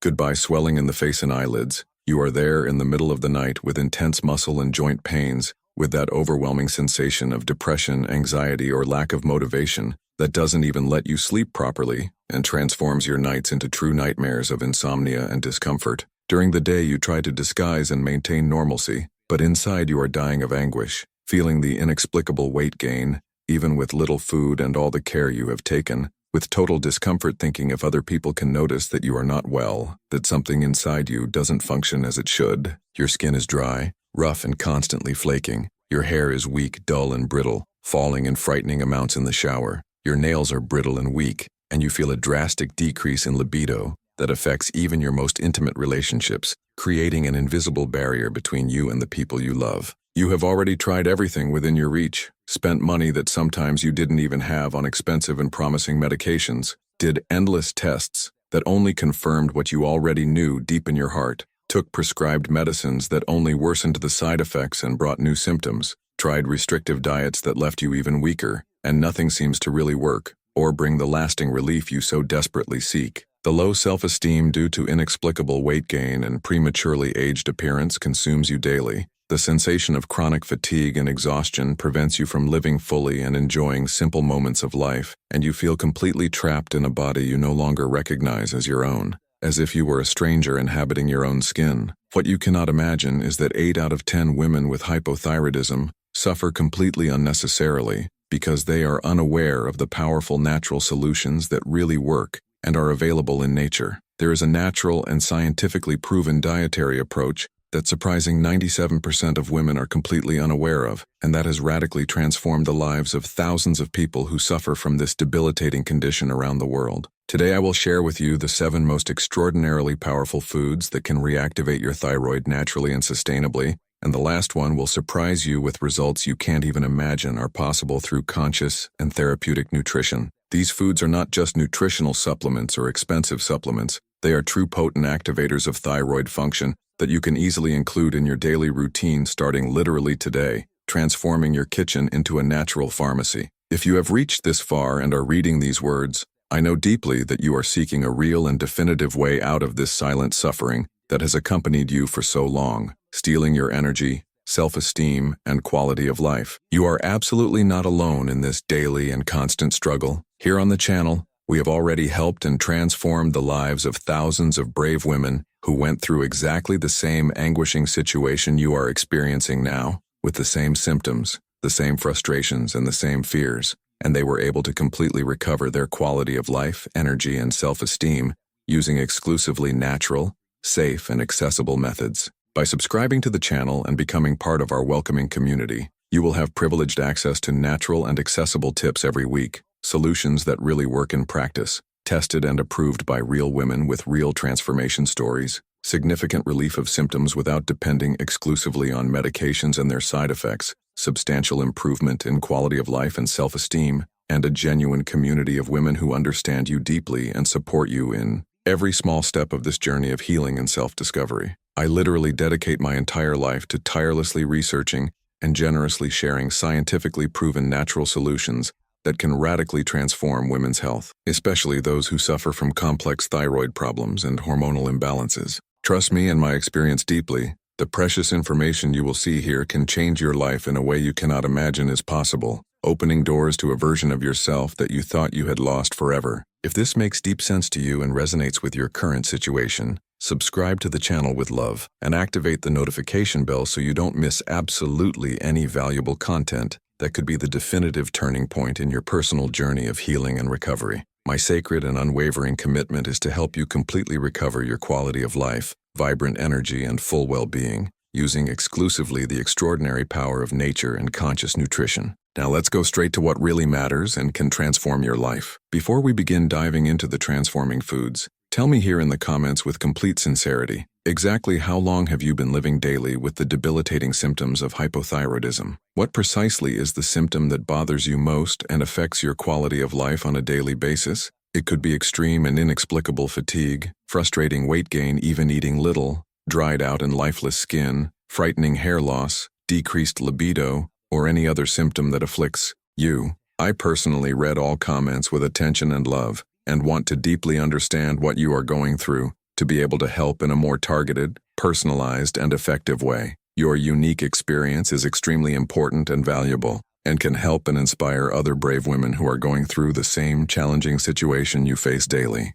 Goodbye swelling in the face and eyelids. You are there in the middle of the night with intense muscle and joint pains, with that overwhelming sensation of depression, anxiety, or lack of motivation that doesn't even let you sleep properly and transforms your nights into true nightmares of insomnia and discomfort. During the day, you try to disguise and maintain normalcy, but inside you are dying of anguish, feeling the inexplicable weight gain, even with little food and all the care you have taken, with total discomfort thinking if other people can notice that you are not well, that something inside you doesn't function as it should. Your skin is dry, rough and constantly flaking. Your hair is weak, dull and brittle, falling in frightening amounts in the shower. Your nails are brittle and weak, and you feel a drastic decrease in libido that affects even your most intimate relationships, creating an invisible barrier between you and the people you love. You have already tried everything within your reach, spent money that sometimes you didn't even have on expensive and promising medications, did endless tests that only confirmed what you already knew deep in your heart, took prescribed medicines that only worsened the side effects and brought new symptoms, tried restrictive diets that left you even weaker, and nothing seems to really work or bring the lasting relief you so desperately seek. The low self-esteem due to inexplicable weight gain and prematurely aged appearance consumes you daily. The sensation of chronic fatigue and exhaustion prevents you from living fully and enjoying simple moments of life, and you feel completely trapped in a body you no longer recognize as your own, as if you were a stranger inhabiting your own skin. What you cannot imagine is that 8 out of 10 women with hypothyroidism suffer completely unnecessarily because they are unaware of the powerful natural solutions that really work and are available in nature. There is a natural and scientifically proven dietary approach that surprising 97% of women are completely unaware of, and that has radically transformed the lives of thousands of people who suffer from this debilitating condition around the world. Today I will share with you the 7 most extraordinarily powerful foods that can reactivate your thyroid naturally and sustainably, and the last one will surprise you with results you can't even imagine are possible through conscious and therapeutic nutrition. These foods are not just nutritional supplements or expensive supplements, they are true potent activators of thyroid function that you can easily include in your daily routine starting literally today, transforming your kitchen into a natural pharmacy. If you have reached this far and are reading these words, I know deeply that you are seeking a real and definitive way out of this silent suffering that has accompanied you for so long, stealing your energy, self-esteem, and quality of life. You are absolutely not alone in this daily and constant struggle. Here on the channel, we have already helped and transformed the lives of thousands of brave women who went through exactly the same anguishing situation you are experiencing now, with the same symptoms, the same frustrations, and the same fears, and they were able to completely recover their quality of life, energy, and self-esteem using exclusively natural, safe, and accessible methods. By subscribing to the channel and becoming part of our welcoming community, you will have privileged access to natural and accessible tips every week, solutions that really work in practice, tested and approved by real women with real transformation stories, significant relief of symptoms without depending exclusively on medications and their side effects, substantial improvement in quality of life and self-esteem, and a genuine community of women who understand you deeply and support you in every small step of this journey of healing and self-discovery. I literally dedicate my entire life to tirelessly researching and generously sharing scientifically proven natural solutions that can radically transform women's health, especially those who suffer from complex thyroid problems and hormonal imbalances. Trust me and my experience deeply, the precious information you will see here can change your life in a way you cannot imagine is possible, opening doors to a version of yourself that you thought you had lost forever. If this makes deep sense to you and resonates with your current situation, subscribe to the channel with love and activate the notification bell so you don't miss absolutely any valuable content that could be the definitive turning point in your personal journey of healing and recovery. My sacred and unwavering commitment is to help you completely recover your quality of life, vibrant energy, and full well-being, using exclusively the extraordinary power of nature and conscious nutrition. Now let's go straight to what really matters and can transform your life. Before we begin diving into the transforming foods, tell me here in the comments with complete sincerity, exactly how long have you been living daily with the debilitating symptoms of hypothyroidism? What precisely is the symptom that bothers you most and affects your quality of life on a daily basis? It could be extreme and inexplicable fatigue, frustrating weight gain even eating little, dried out and lifeless skin, frightening hair loss, decreased libido, or any other symptom that afflicts you. I personally read all comments with attention and love, and want to deeply understand what you are going through to be able to help in a more targeted, personalized, and effective way. Your unique experience is extremely important and valuable, and can help and inspire other brave women who are going through the same challenging situation you face daily.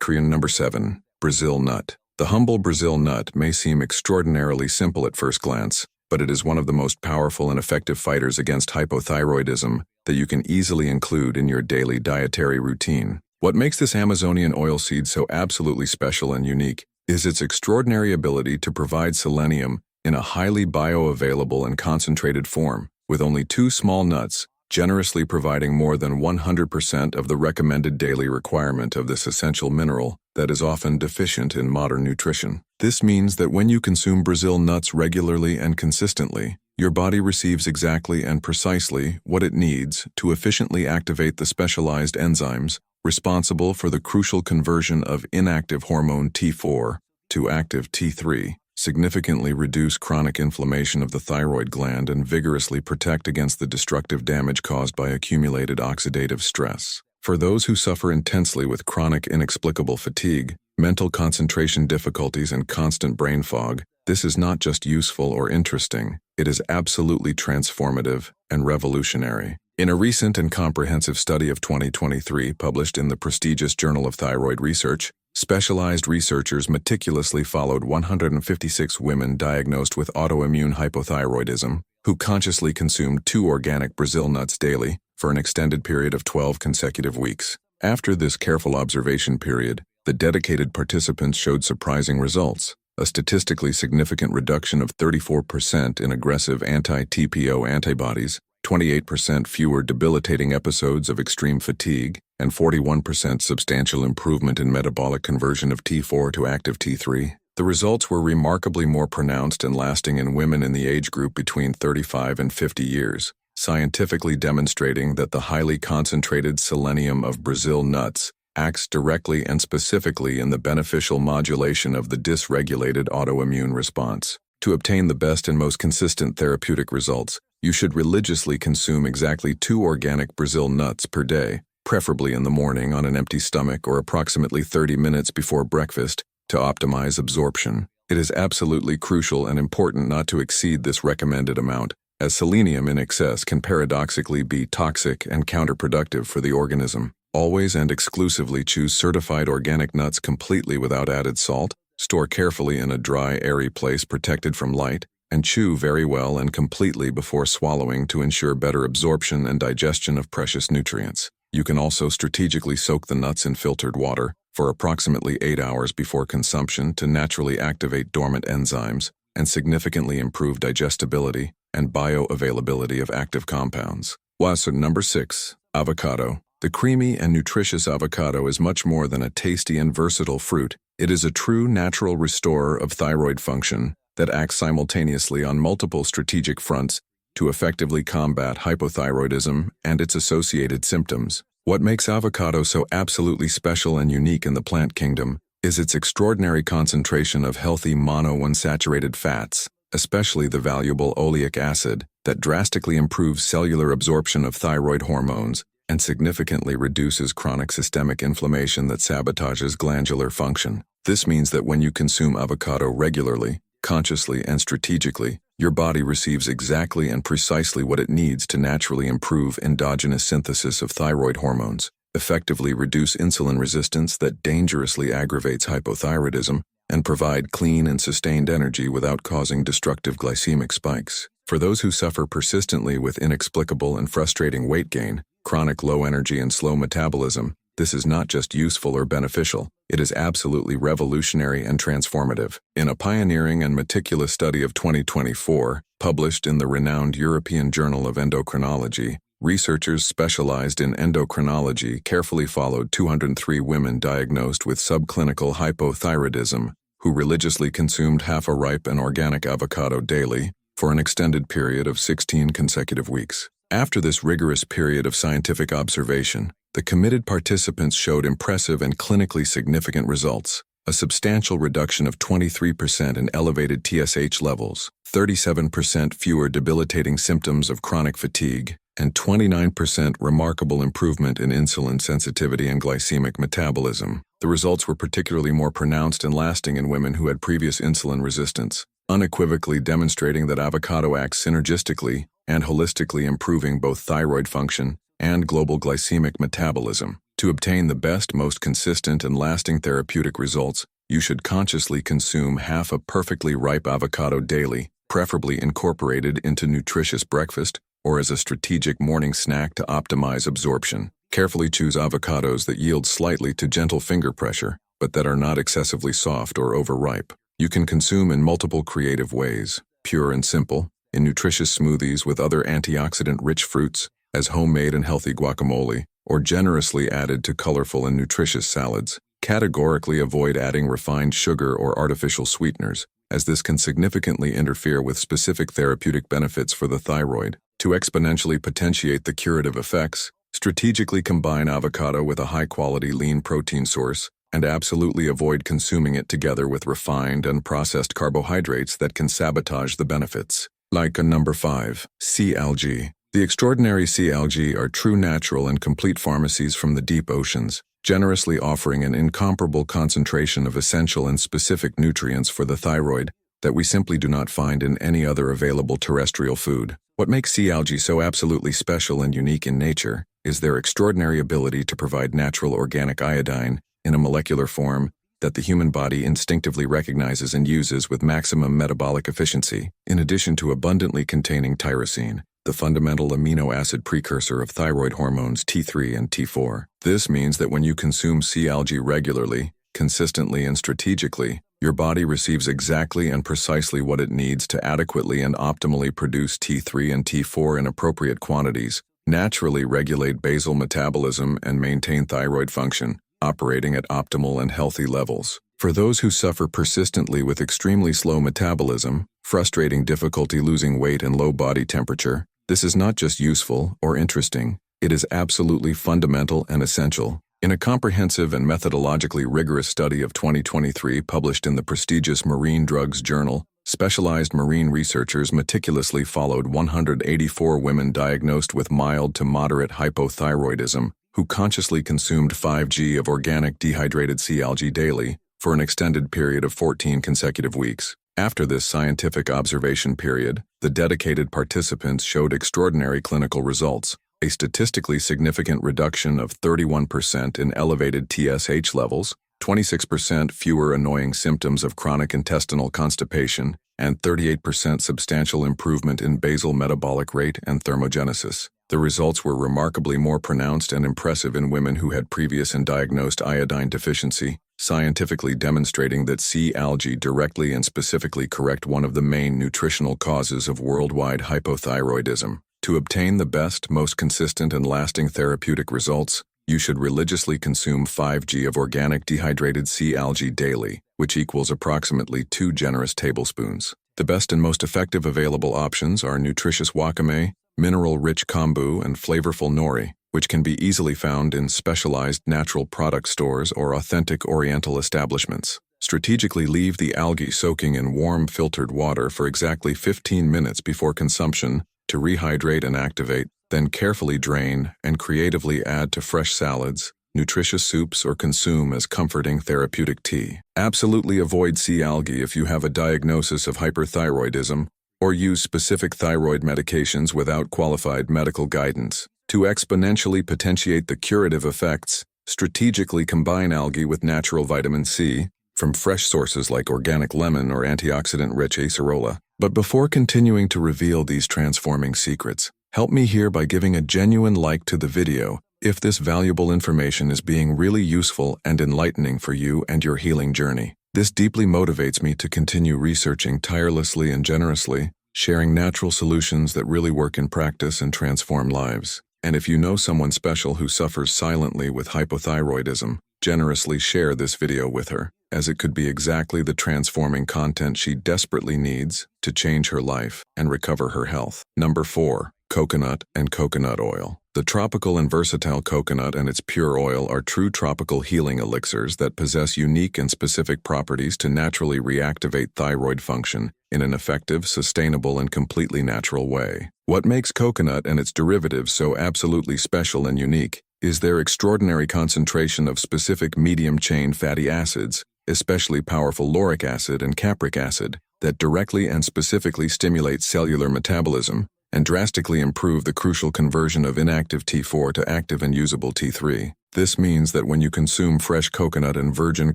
Number 7. Brazil nut. The humble Brazil nut may seem extraordinarily simple at first glance, but it is one of the most powerful and effective fighters against hypothyroidism that you can easily include in your daily dietary routine. What makes this Amazonian oilseed so absolutely special and unique is its extraordinary ability to provide selenium in a highly bioavailable and concentrated form, with only 2 small nuts, generously providing more than 100% of the recommended daily requirement of this essential mineral that is often deficient in modern nutrition. This means that when you consume Brazil nuts regularly and consistently, your body receives exactly and precisely what it needs to efficiently activate the specialized enzymes responsible for the crucial conversion of inactive hormone T4 to active T3, significantly reduce chronic inflammation of the thyroid gland, and vigorously protect against the destructive damage caused by accumulated oxidative stress. For those who suffer intensely with chronic inexplicable fatigue, mental concentration difficulties, and constant brain fog, this is not just useful or interesting, it is absolutely transformative and revolutionary. In a recent and comprehensive study of 2023 published in the prestigious Journal of Thyroid Research, specialized researchers meticulously followed 156 women diagnosed with autoimmune hypothyroidism who consciously consumed 2 organic Brazil nuts daily for an extended period of 12 consecutive weeks. After this careful observation period, the dedicated participants showed surprising results: a statistically significant reduction of 34% in aggressive anti-TPO antibodies, 28% fewer debilitating episodes of extreme fatigue, and 41% substantial improvement in metabolic conversion of T4 to active T3. The results were remarkably more pronounced and lasting in women in the age group between 35 and 50 years, scientifically demonstrating that the highly concentrated selenium of Brazil nuts acts directly and specifically in the beneficial modulation of the dysregulated autoimmune response. To obtain the best and most consistent therapeutic results, you should religiously consume exactly 2 organic Brazil nuts per day, preferably in the morning on an empty stomach or approximately 30 minutes before breakfast, to optimize absorption. It is absolutely crucial and important not to exceed this recommended amount, as selenium in excess can paradoxically be toxic and counterproductive for the organism. Always and exclusively choose certified organic nuts completely without added salt, store carefully in a dry, airy place protected from light, and chew very well and completely before swallowing to ensure better absorption and digestion of precious nutrients. You can also strategically soak the nuts in filtered water for approximately 8 hours before consumption to naturally activate dormant enzymes and significantly improve digestibility and bioavailability of active compounds. Number 6. Avocado. The creamy and nutritious avocado is much more than a tasty and versatile fruit. It is a true natural restorer of thyroid function that acts simultaneously on multiple strategic fronts to effectively combat hypothyroidism and its associated symptoms. What makes avocado so absolutely special and unique in the plant kingdom is its extraordinary concentration of healthy monounsaturated fats, especially the valuable oleic acid, that drastically improves cellular absorption of thyroid hormones and significantly reduces chronic systemic inflammation that sabotages glandular function. This means that when you consume avocado regularly, consciously and strategically, your body receives exactly and precisely what it needs to naturally improve endogenous synthesis of thyroid hormones, effectively reduce insulin resistance that dangerously aggravates hypothyroidism, and provide clean and sustained energy without causing destructive glycemic spikes. For those who suffer persistently with inexplicable and frustrating weight gain, chronic low energy and slow metabolism, this is not just useful or beneficial, it is absolutely revolutionary and transformative. In a pioneering and meticulous study of 2024, published in the renowned European Journal of Endocrinology, researchers specialized in endocrinology carefully followed 203 women diagnosed with subclinical hypothyroidism, who religiously consumed half a ripe and organic avocado daily for an extended period of 16 consecutive weeks. After this rigorous period of scientific observation, the committed participants showed impressive and clinically significant results: a substantial reduction of 23% in elevated TSH levels, 37% fewer debilitating symptoms of chronic fatigue, and 29% remarkable improvement in insulin sensitivity and glycemic metabolism. The results were particularly more pronounced and lasting in women who had previous insulin resistance, unequivocally demonstrating that avocado acts synergistically and holistically, improving both thyroid function and global glycemic metabolism. To obtain the best, most consistent, and lasting therapeutic results, you should consciously consume half a perfectly ripe avocado daily, preferably incorporated into nutritious breakfast or as a strategic morning snack to optimize absorption. Carefully choose avocados that yield slightly to gentle finger pressure, but that are not excessively soft or overripe. You can consume in multiple creative ways: pure and simple, in nutritious smoothies with other antioxidant-rich fruits, as homemade and healthy guacamole, or generously added to colorful and nutritious salads. Categorically avoid adding refined sugar or artificial sweeteners, as this can significantly interfere with specific therapeutic benefits for the thyroid. To exponentially potentiate the curative effects, strategically combine avocado with a high-quality lean protein source, and absolutely avoid consuming it together with refined and processed carbohydrates that can sabotage the benefits. Like number 5, sea algae. The extraordinary sea algae are true natural and complete pharmacies from the deep oceans, generously offering an incomparable concentration of essential and specific nutrients for the thyroid that we simply do not find in any other available terrestrial food. What makes sea algae so absolutely special and unique in nature is their extraordinary ability to provide natural organic iodine in a molecular form that the human body instinctively recognizes and uses with maximum metabolic efficiency, in addition to abundantly containing tyrosine, the fundamental amino acid precursor of thyroid hormones T3 and T4. This means that when you consume sea algae regularly, consistently, and strategically, your body receives exactly and precisely what it needs to adequately and optimally produce T3 and T4 in appropriate quantities, naturally regulate basal metabolism, and maintain thyroid function, operating at optimal and healthy levels. For those who suffer persistently with extremely slow metabolism, frustrating difficulty losing weight, and low body temperature, this is not just useful or interesting, it is absolutely fundamental and essential. In a comprehensive and methodologically rigorous study of 2023 published in the prestigious Marine Drugs Journal, specialized marine researchers meticulously followed 184 women diagnosed with mild to moderate hypothyroidism who consciously consumed 5g of organic dehydrated sea algae daily for an extended period of 14 consecutive weeks. After this scientific observation period, the dedicated participants showed extraordinary clinical results: a statistically significant reduction of 31% in elevated TSH levels, 26% fewer annoying symptoms of chronic intestinal constipation, and 38% substantial improvement in basal metabolic rate and thermogenesis. The results were remarkably more pronounced and impressive in women who had previous and diagnosed iodine deficiency, scientifically demonstrating that sea algae directly and specifically correct one of the main nutritional causes of worldwide hypothyroidism. To obtain the best, most consistent, and lasting therapeutic results, you should religiously consume 5g of organic dehydrated sea algae daily, which equals approximately 2 generous tablespoons. The best and most effective available options are nutritious wakame, mineral-rich kombu, and flavorful nori, which can be easily found in specialized natural product stores or authentic Oriental establishments. Strategically leave the algae soaking in warm filtered water for exactly 15 minutes before consumption to rehydrate and activate, then carefully drain and creatively add to fresh salads, nutritious soups, or consume as comforting therapeutic tea. Absolutely avoid sea algae if you have a diagnosis of hyperthyroidism or use specific thyroid medications without qualified medical guidance. To exponentially potentiate the curative effects, strategically combine algae with natural vitamin C from fresh sources like organic lemon or antioxidant-rich acerola. But before continuing to reveal these transforming secrets, help me here by giving a genuine like to the video if this valuable information is being really useful and enlightening for you and your healing journey. This deeply motivates me to continue researching tirelessly and generously, sharing natural solutions that really work in practice and transform lives. And if you know someone special who suffers silently with hypothyroidism, generously share this video with her, as it could be exactly the transforming content she desperately needs to change her life and recover her health. Number 4. Coconut and coconut oil. The tropical and versatile coconut and its pure oil are true tropical healing elixirs that possess unique and specific properties to naturally reactivate thyroid function in an effective, sustainable, and completely natural way. What makes coconut and its derivatives so absolutely special and unique is their extraordinary concentration of specific medium-chain fatty acids, especially powerful lauric acid and capric acid, that directly and specifically stimulate cellular metabolism and drastically improve the crucial conversion of inactive T4 to active and usable T3. This means that when you consume fresh coconut and virgin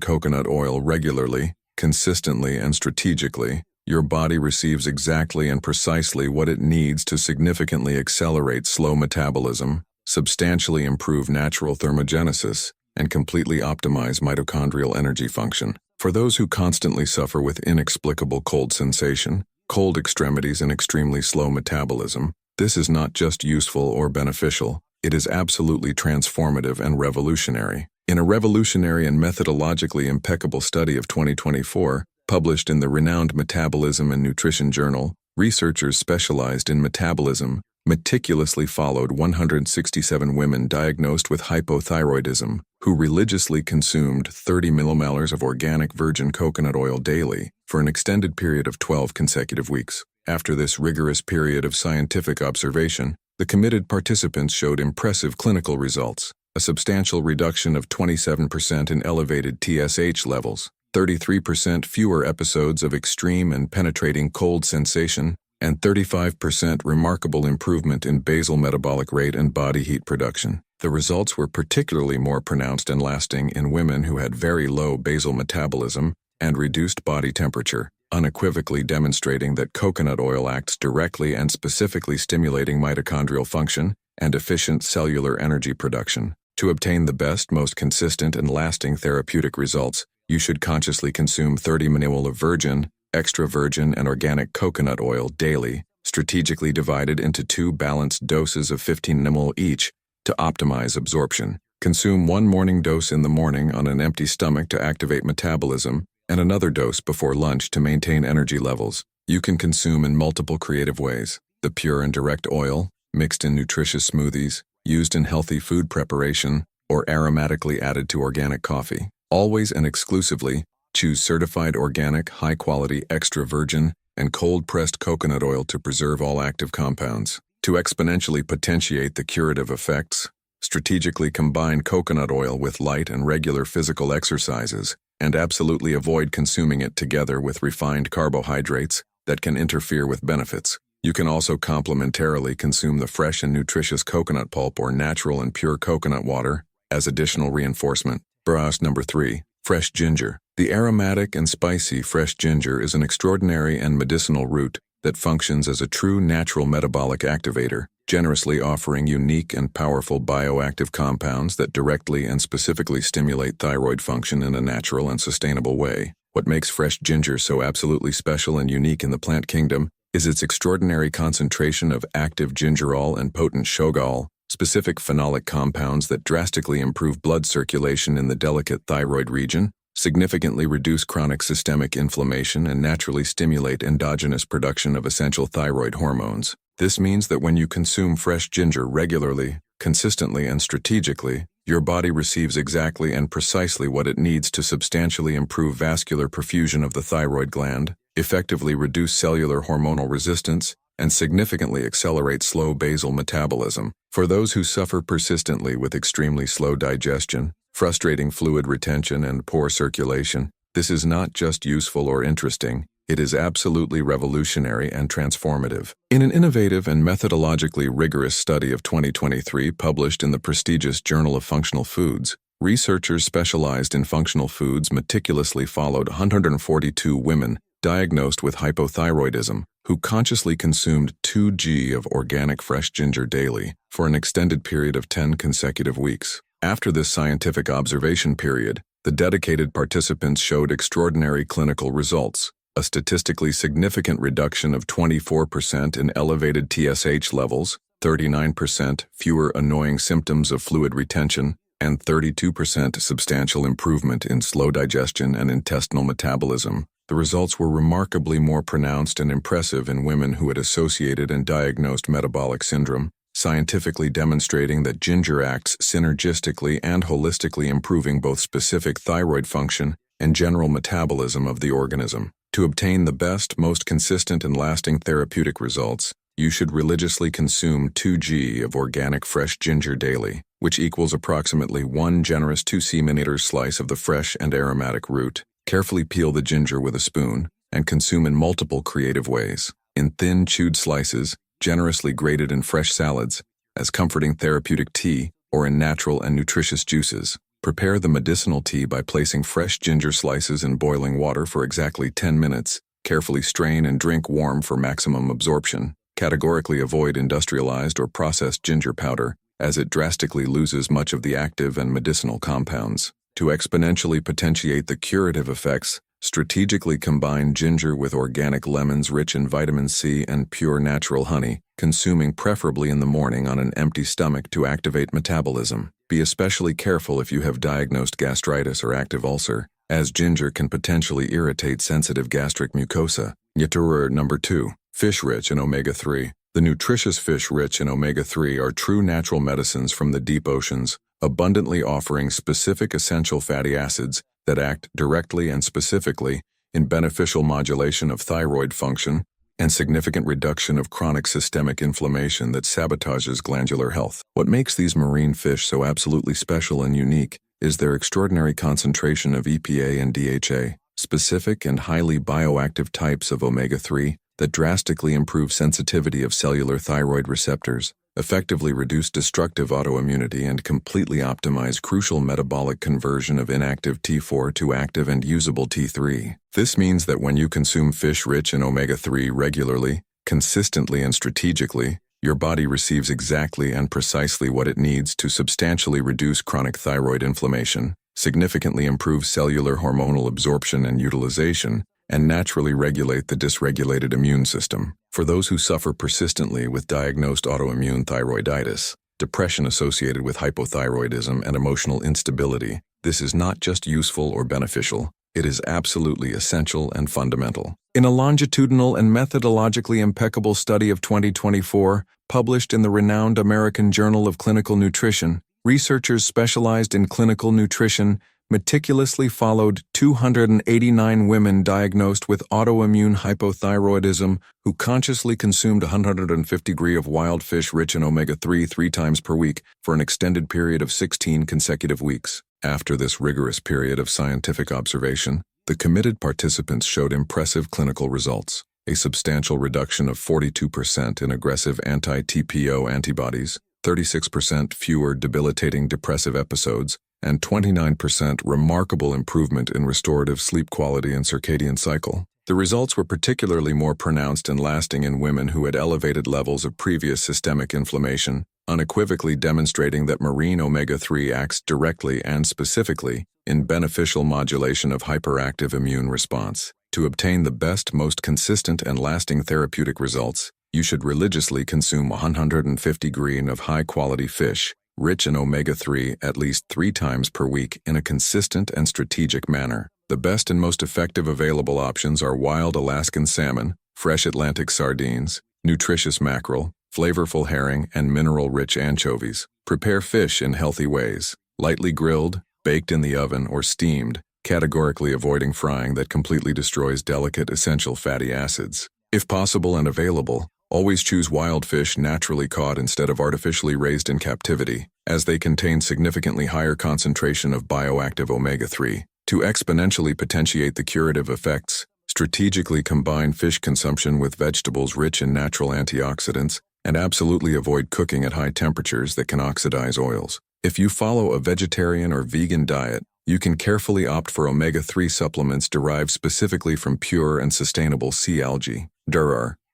coconut oil regularly, consistently, and strategically, your body receives exactly and precisely what it needs to significantly accelerate slow metabolism, substantially improve natural thermogenesis, and completely optimize mitochondrial energy function. For those who constantly suffer with inexplicable cold sensation, cold extremities, and extremely slow metabolism, this is not just useful or beneficial, it is absolutely transformative and revolutionary. In a revolutionary and methodologically impeccable study of 2024, published in the renowned Metabolism and Nutrition Journal, researchers specialized in metabolism meticulously followed 167 women diagnosed with hypothyroidism who religiously consumed 30 millimolars of organic virgin coconut oil daily for an extended period of 12 consecutive weeks. After this rigorous period of scientific observation, the committed participants showed impressive clinical results: a substantial reduction of 27% in elevated TSH levels, 33% fewer episodes of extreme and penetrating cold sensation, and 35% remarkable improvement in basal metabolic rate and body heat production. The results were particularly more pronounced and lasting in women who had very low basal metabolism and reduced body temperature, unequivocally demonstrating that coconut oil acts directly and specifically stimulating mitochondrial function and efficient cellular energy production. To obtain the best, most consistent, and lasting therapeutic results, you should consciously consume 30 ml of virgin, extra virgin, and organic coconut oil daily, strategically divided into 2 balanced doses of 15 ml each to optimize absorption. Consume 1 morning dose in the morning on an empty stomach to activate metabolism, and another dose before lunch to maintain energy levels. You can consume in multiple creative ways: the pure and direct oil, mixed in nutritious smoothies, used in healthy food preparation, or aromatically added to organic coffee. Always and exclusively, choose certified organic, high-quality, extra virgin, and cold-pressed coconut oil to preserve all active compounds. To exponentially potentiate the curative effects, strategically combine coconut oil with light and regular physical exercises, and absolutely avoid consuming it together with refined carbohydrates that can interfere with benefits. You can also complementarily consume the fresh and nutritious coconut pulp or natural and pure coconut water as additional reinforcement. Browse number 3. Fresh ginger. The aromatic and spicy fresh ginger is an extraordinary and medicinal root that functions as a true natural metabolic activator, generously offering unique and powerful bioactive compounds that directly and specifically stimulate thyroid function in a natural and sustainable way. What makes fresh ginger so absolutely special and unique in the plant kingdom is its extraordinary concentration of active gingerol and potent shogol, specific phenolic compounds that drastically improve blood circulation in the delicate thyroid region, significantly reduce chronic systemic inflammation, and naturally stimulate endogenous production of essential thyroid hormones. This means that when you consume fresh ginger regularly, consistently, and strategically, your body receives exactly and precisely what it needs to substantially improve vascular perfusion of the thyroid gland, effectively reduce cellular hormonal resistance, and significantly accelerate slow basal metabolism. For those who suffer persistently with extremely slow digestion, frustrating fluid retention, and poor circulation, this is not just useful or interesting, it is absolutely revolutionary and transformative. In an innovative and methodologically rigorous study of 2023 published in the prestigious Journal of Functional Foods, researchers specialized in functional foods meticulously followed 142 women diagnosed with hypothyroidism who consciously consumed 2 g of organic fresh ginger daily for an extended period of 10 consecutive weeks. After this scientific observation period, the dedicated participants showed extraordinary clinical results: a statistically significant reduction of 24% in elevated TSH levels, 39% fewer annoying symptoms of fluid retention, and 32% substantial improvement in slow digestion and intestinal metabolism. The results were remarkably more pronounced and impressive in women who had associated and diagnosed metabolic syndrome, scientifically demonstrating that ginger acts synergistically and holistically, improving both specific thyroid function and general metabolism of the organism. To obtain the best, most consistent, and lasting therapeutic results, you should religiously consume 2 g of organic fresh ginger daily, which equals approximately 1 generous 2 cm slice of the fresh and aromatic root. Carefully peel the ginger with a spoon and consume in multiple creative ways: in thin, chewed slices, generously grated in fresh salads, as comforting therapeutic tea, or in natural and nutritious juices. Prepare the medicinal tea by placing fresh ginger slices in boiling water for exactly 10 minutes. Carefully strain and drink warm for maximum absorption. Categorically avoid industrialized or processed ginger powder, as it drastically loses much of the active and medicinal compounds. To exponentially potentiate the curative effects, strategically combine ginger with organic lemons rich in vitamin C and pure natural honey, consuming preferably in the morning on an empty stomach to activate metabolism. Be especially careful if you have diagnosed gastritis or active ulcer, as ginger can potentially irritate sensitive gastric mucosa. Number 2. Fish rich in omega-3. The nutritious fish rich in omega-3 are true natural medicines from the deep oceans, abundantly offering specific essential fatty acids that act directly and specifically in beneficial modulation of thyroid function and significant reduction of chronic systemic inflammation that sabotages glandular health. What makes these marine fish so absolutely special and unique is their extraordinary concentration of EPA and DHA, specific and highly bioactive types of omega-3 that drastically improve sensitivity of cellular thyroid receptors, effectively reduce destructive autoimmunity, and completely optimize crucial metabolic conversion of inactive T4 to active and usable T3. This means that when you consume fish rich in omega-3 regularly, consistently, and strategically, your body receives exactly and precisely what it needs to substantially reduce chronic thyroid inflammation, significantly improve cellular hormonal absorption and utilization, and naturally regulate the dysregulated immune system. For those who suffer persistently with diagnosed autoimmune thyroiditis, depression associated with hypothyroidism, and emotional instability, this is not just useful or beneficial, it is absolutely essential and fundamental. In a longitudinal and methodologically impeccable study of 2024, published in the renowned American Journal of Clinical Nutrition, researchers specialized in clinical nutrition meticulously followed 289 women diagnosed with autoimmune hypothyroidism who consciously consumed 150 g of wild fish rich in omega-3 3 times per week for an extended period of 16 consecutive weeks. After this rigorous period of scientific observation, the committed participants showed impressive clinical results: a substantial reduction of 42% in aggressive anti-TPO antibodies, 36% fewer debilitating depressive episodes, and 29% remarkable improvement in restorative sleep quality and circadian cycle. The results were particularly more pronounced and lasting in women who had elevated levels of previous systemic inflammation, unequivocally demonstrating that marine omega-3 acts directly and specifically in beneficial modulation of hyperactive immune response. To obtain the best, most consistent, and lasting therapeutic results, you should religiously consume 150 g of high-quality fish, rich in omega-3 at least 3 times per week in a consistent and strategic manner. The best and most effective available options are wild Alaskan salmon, fresh Atlantic sardines, nutritious mackerel, flavorful herring, and mineral-rich anchovies. Prepare fish in healthy ways: lightly grilled, baked in the oven, or steamed, categorically avoiding frying that completely destroys delicate essential fatty acids. If possible and available, always choose wild fish naturally caught instead of artificially raised in captivity, as they contain significantly higher concentration of bioactive omega-3. To exponentially potentiate the curative effects, strategically combine fish consumption with vegetables rich in natural antioxidants, and absolutely avoid cooking at high temperatures that can oxidize oils. If you follow a vegetarian or vegan diet, you can carefully opt for omega-3 supplements derived specifically from pure and sustainable sea algae.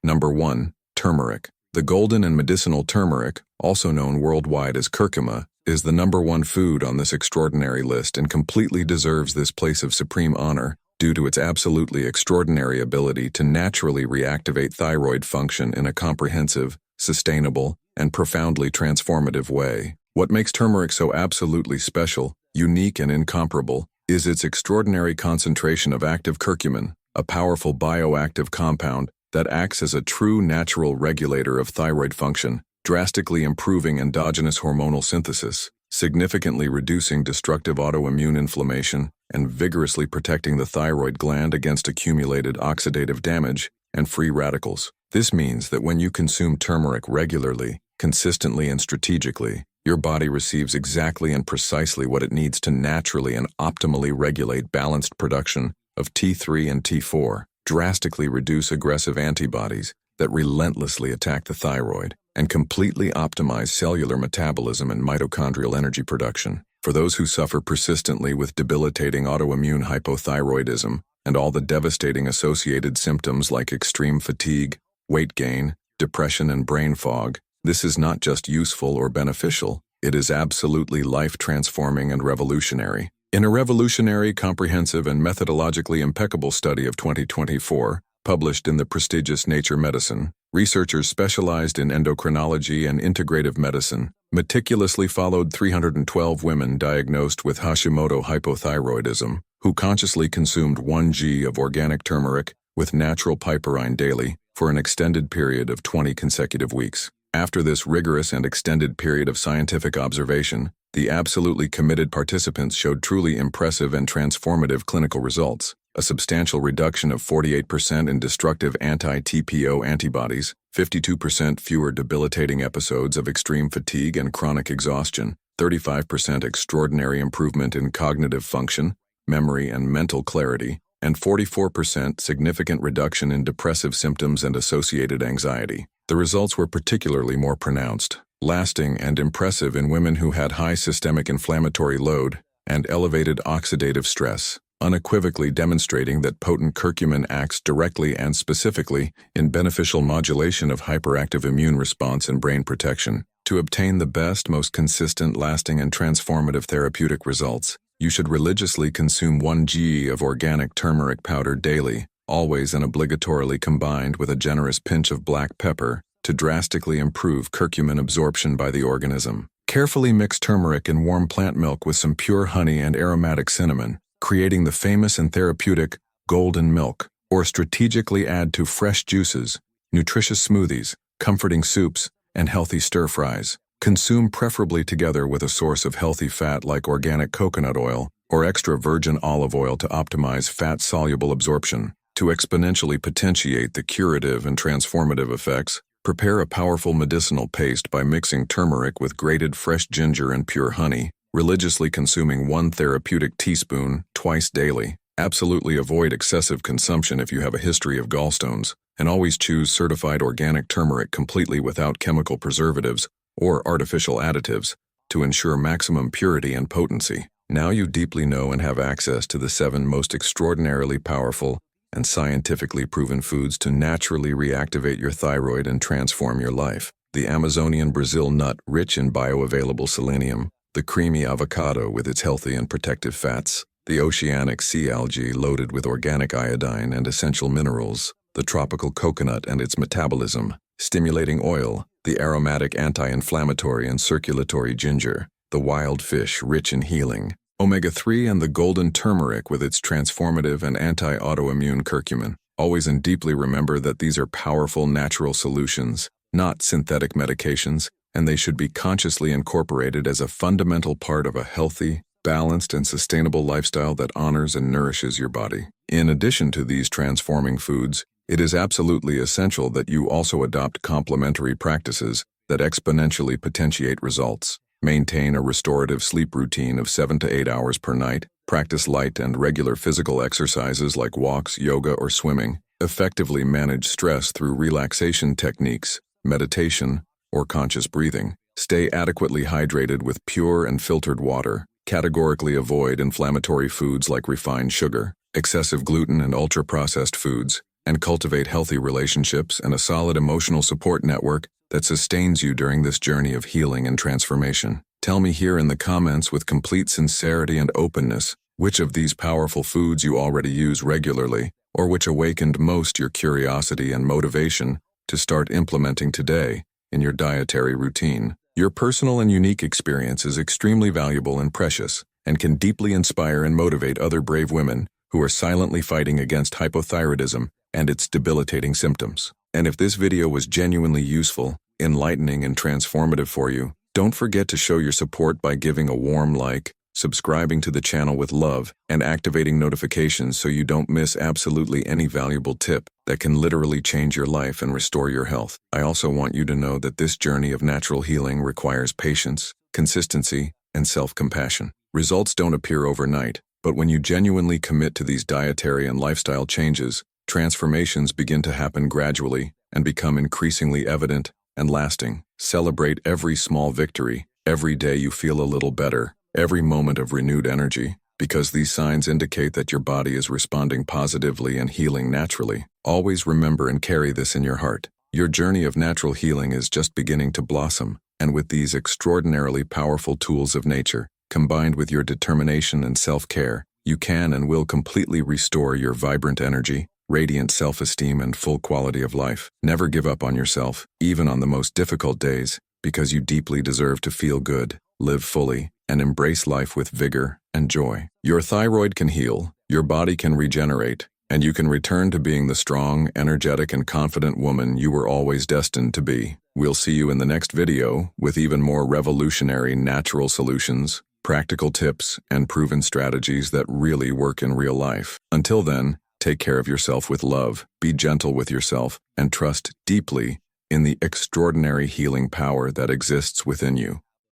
Number 1. Turmeric. The golden and medicinal turmeric, also known worldwide as curcuma, is the number 1 food on this extraordinary list and completely deserves this place of supreme honor due to its absolutely extraordinary ability to naturally reactivate thyroid function in a comprehensive, sustainable, and profoundly transformative way. What makes turmeric so absolutely special, unique, and incomparable is its extraordinary concentration of active curcumin, a powerful bioactive compound that acts as a true natural regulator of thyroid function, drastically improving endogenous hormonal synthesis, significantly reducing destructive autoimmune inflammation, and vigorously protecting the thyroid gland against accumulated oxidative damage. and free radicals. This means that when you consume turmeric regularly, consistently and strategically, your body receives exactly and precisely what it needs to naturally and optimally regulate balanced production of T3 and T4, drastically reduce aggressive antibodies that relentlessly attack the thyroid, and completely optimize cellular metabolism and mitochondrial energy production. For those who suffer persistently with debilitating autoimmune hypothyroidism and all the devastating associated symptoms like extreme fatigue, weight gain, depression, and brain fog, this is not just useful or beneficial, it is absolutely life-transforming and revolutionary. In a revolutionary, comprehensive, and methodologically impeccable study of 2024, published in the prestigious Nature Medicine, researchers specialized in endocrinology and integrative medicine meticulously followed 312 women diagnosed with Hashimoto hypothyroidism who consciously consumed 1 g of organic turmeric with natural piperine daily for an extended period of 20 consecutive weeks. After this rigorous and extended period of scientific observation, the absolutely committed participants showed truly impressive and transformative clinical results. A substantial reduction of 48% in destructive anti-TPO antibodies, 52% fewer debilitating episodes of extreme fatigue and chronic exhaustion, 35% extraordinary improvement in cognitive function, memory and mental clarity, and 44% significant reduction in depressive symptoms and associated anxiety. The results were particularly more pronounced, lasting, and impressive in women who had high systemic inflammatory load and elevated oxidative stress, unequivocally demonstrating that potent curcumin acts directly and specifically in beneficial modulation of hyperactive immune response and brain protection. To obtain the best, most consistent, lasting, and transformative therapeutic results, you should religiously consume 1 g of organic turmeric powder daily, always and obligatorily combined with a generous pinch of black pepper to drastically improve curcumin absorption by the organism. Carefully mix turmeric in warm plant milk with some pure honey and aromatic cinnamon, creating the famous and therapeutic golden milk, or strategically add to fresh juices, nutritious smoothies, comforting soups, and healthy stir-fries. Consume preferably together with a source of healthy fat like organic coconut oil or extra virgin olive oil to optimize fat-soluble absorption. To exponentially potentiate the curative and transformative effects, prepare a powerful medicinal paste by mixing turmeric with grated fresh ginger and pure honey, religiously consuming 1 therapeutic teaspoon twice daily. Absolutely avoid excessive consumption if you have a history of gallstones, and always choose certified organic turmeric completely without chemical preservatives or artificial additives to ensure maximum purity and potency. Now you deeply know and have access to the 7 most extraordinarily powerful and scientifically proven foods to naturally reactivate your thyroid and transform your life. The Amazonian Brazil nut, rich in bioavailable selenium, the creamy avocado with its healthy and protective fats, the oceanic sea algae loaded with organic iodine and essential minerals, the tropical coconut and its metabolism, stimulating oil, the aromatic anti-inflammatory and circulatory ginger, the wild fish rich in healing, omega-3, and the golden turmeric with its transformative and anti-autoimmune curcumin. Always and deeply remember that these are powerful natural solutions, not synthetic medications, and they should be consciously incorporated as a fundamental part of a healthy, balanced, and sustainable lifestyle that honors and nourishes your body. In addition to these transforming foods, it is absolutely essential that you also adopt complementary practices that exponentially potentiate results. Maintain a restorative sleep routine of 7 to 8 hours per night. Practice light and regular physical exercises like walks, yoga, or swimming. Effectively manage stress through relaxation techniques, meditation, or conscious breathing. Stay adequately hydrated with pure and filtered water. Categorically avoid inflammatory foods like refined sugar, excessive gluten, and ultra-processed foods, and cultivate healthy relationships and a solid emotional support network that sustains you during this journey of healing and transformation. Tell me here in the comments with complete sincerity and openness which of these powerful foods you already use regularly, or which awakened most your curiosity and motivation to start implementing today in your dietary routine. Your personal and unique experience is extremely valuable and precious, and can deeply inspire and motivate other brave women who are silently fighting against hypothyroidism and its debilitating symptoms. And if this video was genuinely useful, enlightening, and transformative for you, don't forget to show your support by giving a warm like, subscribing to the channel with love, and activating notifications so you don't miss absolutely any valuable tip that can literally change your life and restore your health. I also want you to know that this journey of natural healing requires patience, consistency, and self-compassion. Results don't appear overnight, but when you genuinely commit to these dietary and lifestyle changes, transformations begin to happen gradually and become increasingly evident and lasting. Celebrate every small victory, every day you feel a little better, every moment of renewed energy, because these signs indicate that your body is responding positively and healing naturally. Always remember and carry this in your heart. Your journey of natural healing is just beginning to blossom, and with these extraordinarily powerful tools of nature, combined with your determination and self-care, you can and will completely restore your vibrant energy, radiant self-esteem, and full quality of life. Never give up on yourself, even on the most difficult days, because you deeply deserve to feel good, live fully, and embrace life with vigor and joy. Your thyroid can heal, your body can regenerate, and you can return to being the strong, energetic, and confident woman you were always destined to be. We'll see you in the next video with even more revolutionary natural solutions, practical tips, and proven strategies that really work in real life. Until then, take care of yourself with love, be gentle with yourself, and trust deeply in the extraordinary healing power that exists within you.